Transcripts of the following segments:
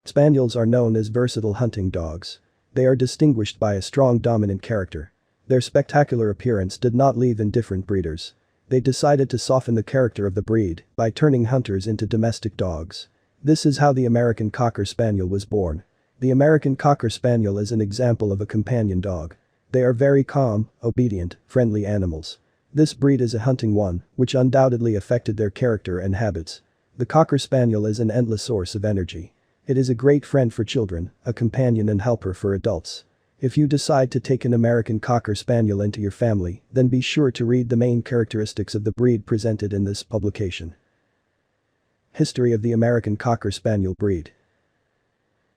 Spaniels are known as versatile hunting dogs. They are distinguished by a strong dominant character. Their spectacular appearance did not leave indifferent breeders. They decided to soften the character of the breed by turning hunters into domestic dogs. This is how the American Cocker Spaniel was born. The American Cocker Spaniel is an example of a companion dog. They are very calm, obedient, friendly animals. This breed is a hunting one, which undoubtedly affected their character and habits. The Cocker Spaniel is an endless source of energy. It is a great friend for children, a companion and helper for adults. If you decide to take an American Cocker Spaniel into your family, then be sure to read the main characteristics of the breed presented in this publication. History of the American Cocker Spaniel breed.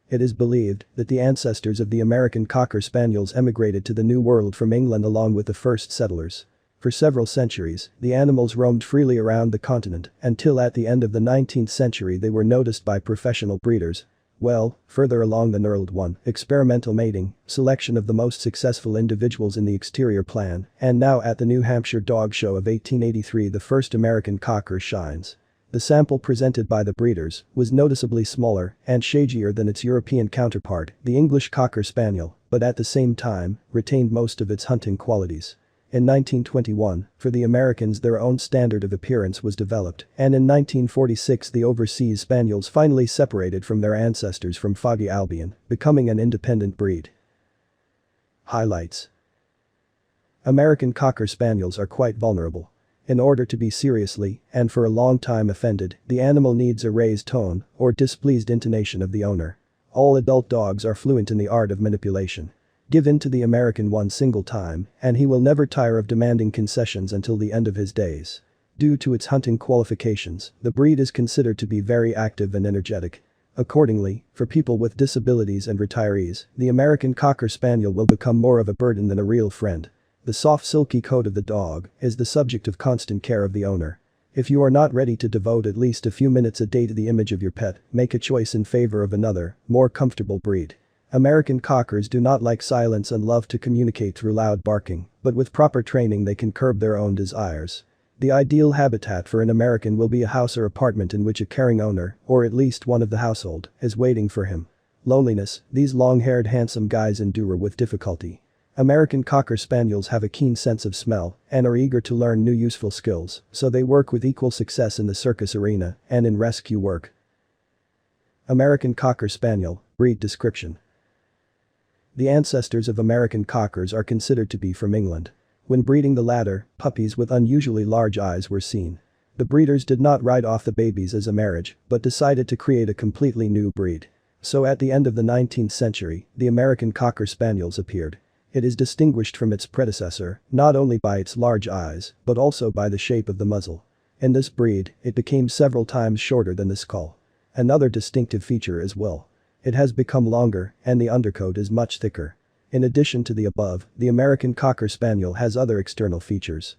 It is believed that the ancestors of the American Cocker Spaniels emigrated to the New World from England along with the first settlers. For several centuries, the animals roamed freely around the continent until at the end of the 19th century they were noticed by professional breeders. Well, further along the knurled one, experimental mating, selection of the most successful individuals in the exterior plan, and now at the New Hampshire Dog Show of 1883 the first American Cocker shines. The sample presented by the breeders was noticeably smaller and shaggier than its European counterpart, the English Cocker Spaniel, but at the same time, retained most of its hunting qualities. In 1921, for the Americans their own standard of appearance was developed, and in 1946 the overseas Spaniels finally separated from their ancestors from Foggy Albion, becoming an independent breed. Highlights. American Cocker Spaniels are quite vulnerable. In order to be seriously, and for a long time offended, the animal needs a raised tone or displeased intonation of the owner. All adult dogs are fluent in the art of manipulation. Give in to the American one single time, and he will never tire of demanding concessions until the end of his days. Due to its hunting qualifications, the breed is considered to be very active and energetic. Accordingly, for people with disabilities and retirees, the American Cocker Spaniel will become more of a burden than a real friend. The soft silky coat of the dog is the subject of constant care of the owner. If you are not ready to devote at least a few minutes a day to the image of your pet, make a choice in favor of another, more comfortable breed. American Cockers do not like silence and love to communicate through loud barking, but with proper training they can curb their own desires. The ideal habitat for an American will be a house or apartment in which a caring owner, or at least one of the household, is waiting for him. Loneliness, these long-haired handsome guys endure with difficulty. American Cocker Spaniels have a keen sense of smell and are eager to learn new useful skills, so they work with equal success in the circus arena and in rescue work. American Cocker Spaniel, breed description. The ancestors of American Cockers are considered to be from England. When breeding the latter, puppies with unusually large eyes were seen. The breeders did not write off the babies as a marriage, but decided to create a completely new breed. So at the end of the 19th century, the American Cocker Spaniels appeared. It is distinguished from its predecessor, not only by its large eyes, but also by the shape of the muzzle. In this breed, it became several times shorter than the skull. Another distinctive feature is wool. It has become longer, and the undercoat is much thicker. In addition to the above, the American Cocker Spaniel has other external features.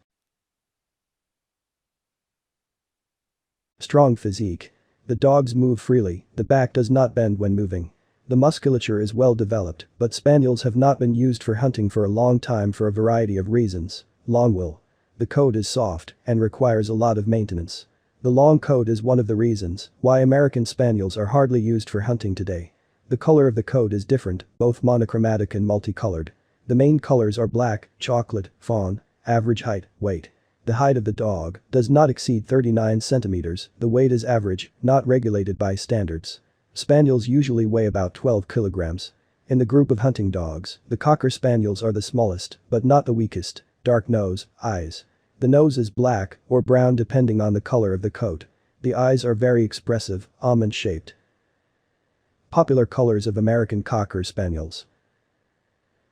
Strong physique. The dogs move freely, the back does not bend when moving. The musculature is well developed, but Spaniels have not been used for hunting for a long time for a variety of reasons. Long wool. The coat is soft and requires a lot of maintenance. The long coat is one of the reasons why American Spaniels are hardly used for hunting today. The color of the coat is different, both monochromatic and multicolored. The main colors are black, chocolate, fawn. Average height, weight. The height of the dog does not exceed 39 centimeters, the weight is average, not regulated by standards. Spaniels usually weigh about 12 kilograms. In the group of hunting dogs, the Cocker Spaniels are the smallest, but not the weakest. Dark nose, eyes. The nose is black or brown depending on the color of the coat. The eyes are very expressive, almond-shaped. Popular colors of American Cocker Spaniels.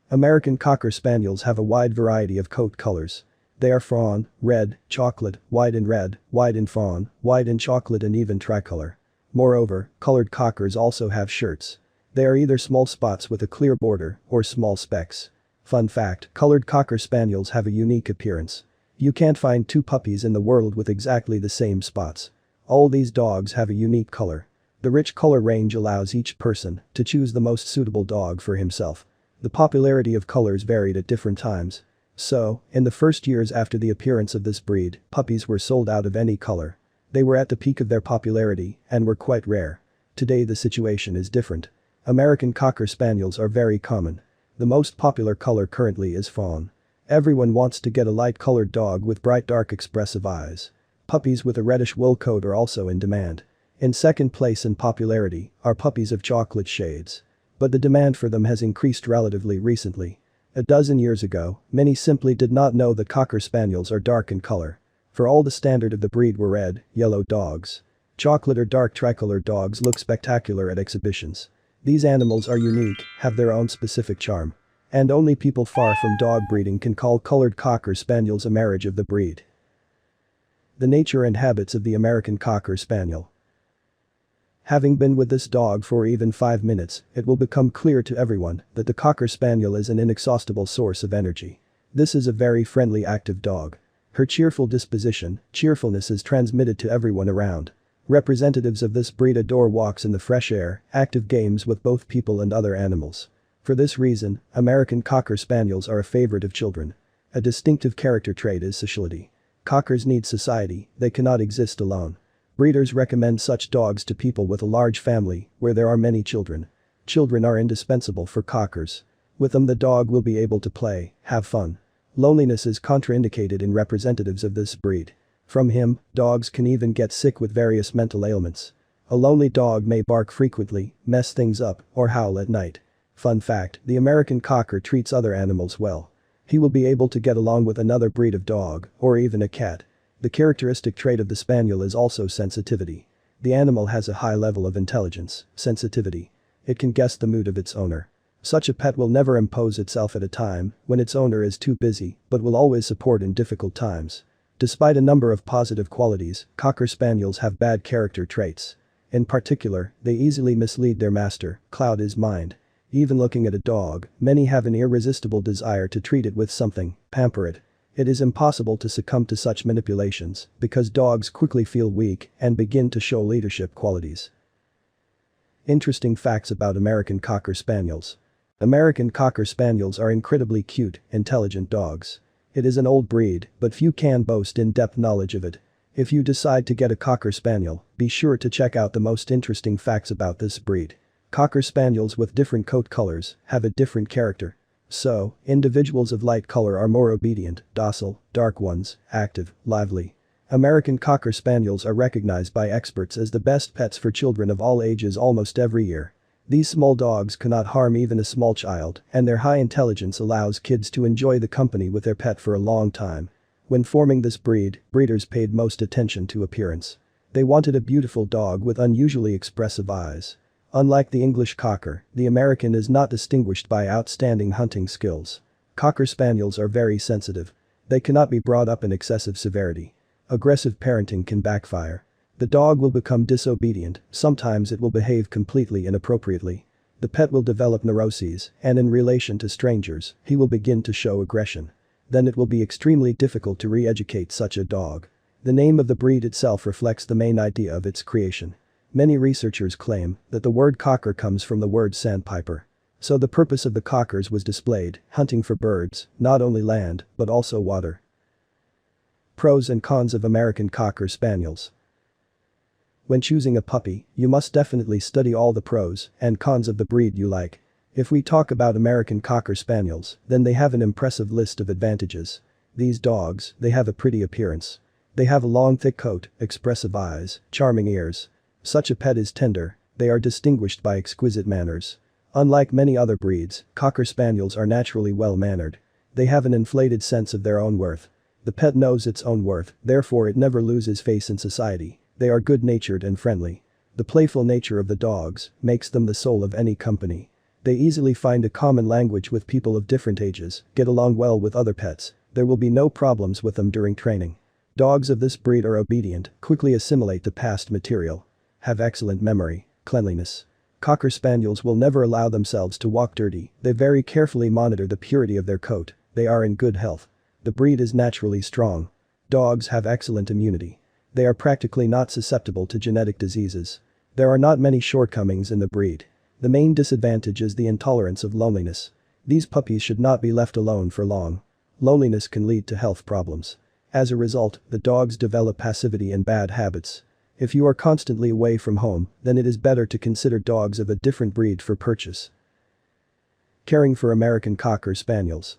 American Cocker Spaniels have a wide variety of coat colors. They are fawn, red, chocolate, white and red, white and fawn, white and chocolate and even tricolor. Moreover, colored Cockers also have shirts. They are either small spots with a clear border or small specks. Fun fact, colored Cocker Spaniels have a unique appearance. You can't find two puppies in the world with exactly the same spots. All these dogs have a unique color. The rich color range allows each person to choose the most suitable dog for himself. The popularity of colors varied at different times. So, in the first years after the appearance of this breed, puppies were sold out of any color. They were at the peak of their popularity and were quite rare. Today the situation is different. American Cocker Spaniels are very common. The most popular color currently is fawn. Everyone wants to get a light-colored dog with bright dark expressive eyes. Puppies with a reddish wool coat are also in demand. In second place in popularity are puppies of chocolate shades. But the demand for them has increased relatively recently. A dozen years ago, many simply did not know that Cocker Spaniels are dark in color. For all the standard of the breed were red, yellow dogs. Chocolate or dark tricolor dogs look spectacular at exhibitions. These animals are unique, have their own specific charm. And only people far from dog breeding can call colored Cocker Spaniels a marriage of the breed. The nature and habits of the American Cocker Spaniel. Having been with this dog for even 5 minutes, it will become clear to everyone that the Cocker Spaniel is an inexhaustible source of energy. This is a very friendly, active dog. Her cheerful disposition, cheerfulness is transmitted to everyone around. Representatives of this breed adore walks in the fresh air, active games with both people and other animals. For this reason, American Cocker Spaniels are a favorite of children. A distinctive character trait is sociality. Cockers need society, they cannot exist alone. Breeders recommend such dogs to people with a large family, where there are many children. Children are indispensable for cockers. With them the dog will be able to play, have fun. Loneliness is contraindicated in representatives of this breed. From him, dogs can even get sick with various mental ailments. A lonely dog may bark frequently, mess things up, or howl at night. Fun fact, the American Cocker treats other animals well. He will be able to get along with another breed of dog, or even a cat. The characteristic trait of the Spaniel is also sensitivity. The animal has a high level of intelligence, sensitivity. It can guess the mood of its owner. Such a pet will never impose itself at a time when its owner is too busy, but will always support in difficult times. Despite a number of positive qualities, Cocker Spaniels have bad character traits. In particular, they easily mislead their master, cloud his mind. Even looking at a dog, many have an irresistible desire to treat it with something, pamper it. It is impossible to succumb to such manipulations because dogs quickly feel weak and begin to show leadership qualities. Interesting facts about American Cocker Spaniels. American Cocker Spaniels are incredibly cute, intelligent dogs. It is an old breed, but few can boast in-depth knowledge of it. If you decide to get a Cocker Spaniel, be sure to check out the most interesting facts about this breed. Cocker Spaniels with different coat colors have a different character. So, individuals of light color are more obedient, docile, dark ones, active, lively. American Cocker Spaniels are recognized by experts as the best pets for children of all ages almost every year. These small dogs cannot harm even a small child, and their high intelligence allows kids to enjoy the company with their pet for a long time. When forming this breed, breeders paid most attention to appearance. They wanted a beautiful dog with unusually expressive eyes. Unlike the English Cocker, the American is not distinguished by outstanding hunting skills. Cocker Spaniels are very sensitive. They cannot be brought up in excessive severity. Aggressive parenting can backfire. The dog will become disobedient, sometimes it will behave completely inappropriately. The pet will develop neuroses, and in relation to strangers, he will begin to show aggression. Then it will be extremely difficult to re-educate such a dog. The name of the breed itself reflects the main idea of its creation. Many researchers claim that the word cocker comes from the word sandpiper. So the purpose of the cockers was displayed, hunting for birds, not only land, but also water. Pros and cons of American Cocker Spaniels. When choosing a puppy, you must definitely study all the pros and cons of the breed you like. If we talk about American Cocker Spaniels, then they have an impressive list of advantages. These dogs, they have a pretty appearance. They have a long thick coat, expressive eyes, charming ears. Such a pet is tender, they are distinguished by exquisite manners. Unlike many other breeds, Cocker Spaniels are naturally well-mannered. They have an inflated sense of their own worth. The pet knows its own worth, therefore it never loses face in society. They are good-natured and friendly. The playful nature of the dogs makes them the soul of any company. They easily find a common language with people of different ages, get along well with other pets. There will be no problems with them during training. Dogs of this breed are obedient, quickly assimilate the past material. Have excellent memory, cleanliness. Cocker Spaniels will never allow themselves to walk dirty, they very carefully monitor the purity of their coat, they are in good health. The breed is naturally strong. Dogs have excellent immunity. They are practically not susceptible to genetic diseases. There are not many shortcomings in the breed. The main disadvantage is the intolerance of loneliness. These puppies should not be left alone for long. Loneliness can lead to health problems. As a result, the dogs develop passivity and bad habits. If you are constantly away from home, then it is better to consider dogs of a different breed for purchase. Caring for American Cocker Spaniels.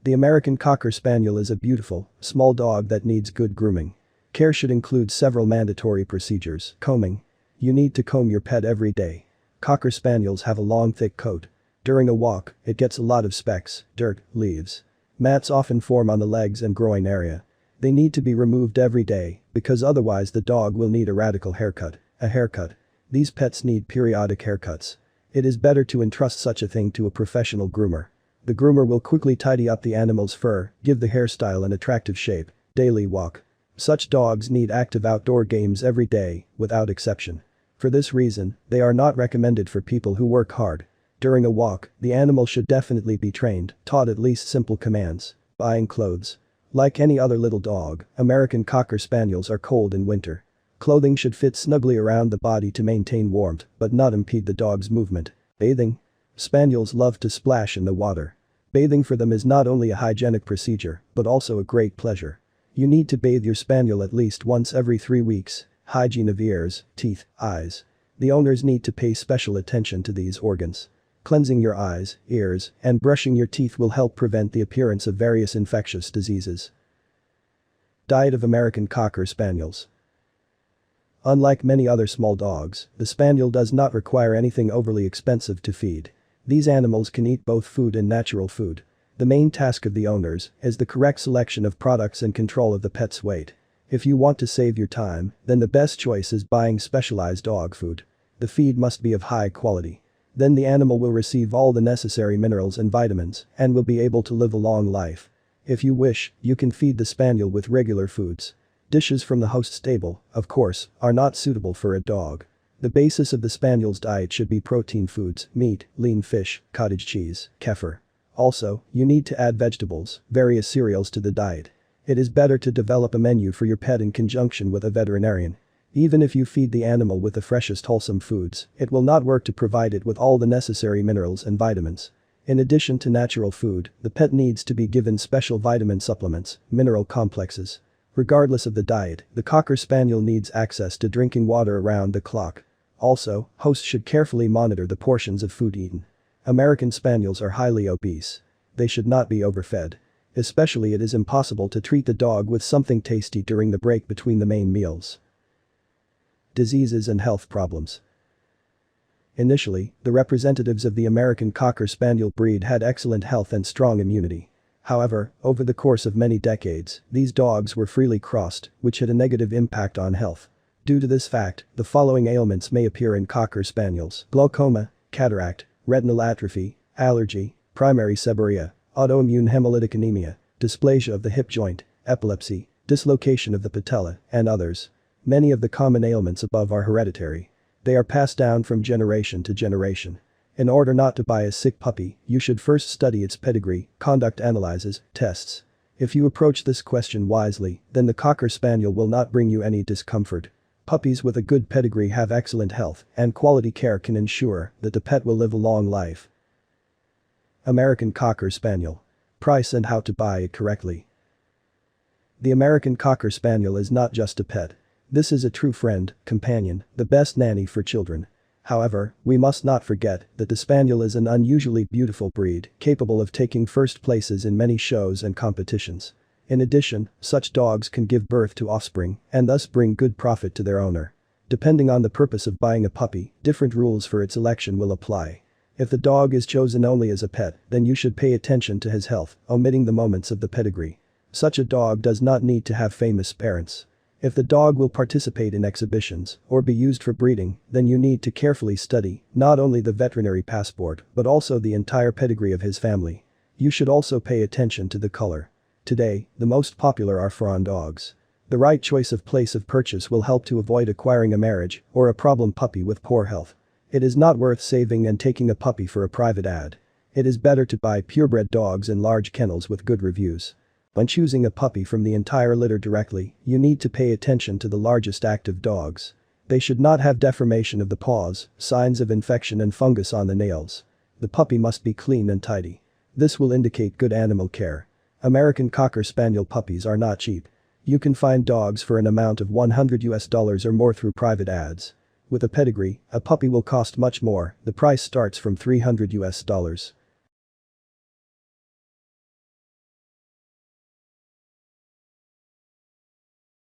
The American Cocker Spaniel is a beautiful, small dog that needs good grooming. Care should include several mandatory procedures. Combing. You need to comb your pet every day. Cocker Spaniels have a long thick coat. During a walk, it gets a lot of specks, dirt, leaves. Mats often form on the legs and groin area. They need to be removed every day, because otherwise the dog will need a radical haircut. A haircut. These pets need periodic haircuts. It is better to entrust such a thing to a professional groomer. The groomer will quickly tidy up the animal's fur, give the hairstyle an attractive shape. Daily walk. Such dogs need active outdoor games every day, without exception. For this reason, they are not recommended for people who work hard. During a walk, the animal should definitely be trained, taught at least simple commands. Buying clothes. Like any other little dog, American Cocker Spaniels are cold in winter. Clothing should fit snugly around the body to maintain warmth, but not impede the dog's movement. Bathing. Spaniels love to splash in the water. Bathing for them is not only a hygienic procedure, but also a great pleasure. You need to bathe your spaniel at least once every 3 weeks. Hygiene of ears, teeth, eyes. The owners need to pay special attention to these organs. Cleansing your eyes, ears, and brushing your teeth will help prevent the appearance of various infectious diseases. Diet of American Cocker Spaniels. Unlike many other small dogs, the Spaniel does not require anything overly expensive to feed. These animals can eat both food and natural food. The main task of the owners is the correct selection of products and control of the pet's weight. If you want to save your time, then the best choice is buying specialized dog food. The feed must be of high quality. Then the animal will receive all the necessary minerals and vitamins and will be able to live a long life. If you wish, you can feed the Spaniel with regular foods. Dishes from the host's table, of course, are not suitable for a dog. The basis of the Spaniel's diet should be protein foods, meat, lean fish, cottage cheese, kefir. Also, you need to add vegetables, various cereals to the diet. It is better to develop a menu for your pet in conjunction with a veterinarian. Even if you feed the animal with the freshest wholesome foods, it will not work to provide it with all the necessary minerals and vitamins. In addition to natural food, the pet needs to be given special vitamin supplements, mineral complexes. Regardless of the diet, the Cocker Spaniel needs access to drinking water around the clock. Also, hosts should carefully monitor the portions of food eaten. American Spaniels are highly obese. They should not be overfed. Especially it is impossible to treat the dog with something tasty during the break between the main meals. Diseases and health problems. Initially, the representatives of the American Cocker Spaniel breed had excellent health and strong immunity. However, over the course of many decades, these dogs were freely crossed, which had a negative impact on health. Due to this fact, the following ailments may appear in Cocker Spaniels: glaucoma, cataract, retinal atrophy, allergy, primary seborrhea, autoimmune hemolytic anemia, dysplasia of the hip joint, epilepsy, dislocation of the patella, and others. Many of the common ailments above are hereditary. They are passed down from generation to generation. In order not to buy a sick puppy, you should first study its pedigree, conduct analyses, tests. If you approach this question wisely, then the Cocker Spaniel will not bring you any discomfort. Puppies with a good pedigree have excellent health, and quality care can ensure that the pet will live a long life. American Cocker Spaniel. Price and how to buy it correctly. The American Cocker Spaniel is not just a pet. This is a true friend, companion, the best nanny for children. However, we must not forget that the Spaniel is an unusually beautiful breed, capable of taking first places in many shows and competitions. In addition, such dogs can give birth to offspring and thus bring good profit to their owner. Depending on the purpose of buying a puppy, different rules for its election will apply. If the dog is chosen only as a pet, then you should pay attention to his health, omitting the moments of the pedigree. Such a dog does not need to have famous parents. If the dog will participate in exhibitions or be used for breeding, then you need to carefully study not only the veterinary passport but also the entire pedigree of his family. You should also pay attention to the color. Today, the most popular are fawn dogs. The right choice of place of purchase will help to avoid acquiring a marriage or a problem puppy with poor health. It is not worth saving and taking a puppy for a private ad. It is better to buy purebred dogs in large kennels with good reviews. When choosing a puppy from the entire litter directly, you need to pay attention to the largest active dogs. They should not have deformation of the paws, signs of infection and fungus on the nails. The puppy must be clean and tidy. This will indicate good animal care. American Cocker Spaniel puppies are not cheap. You can find dogs for an amount of $100 or more through private ads. With a pedigree, a puppy will cost much more, the price starts from $300.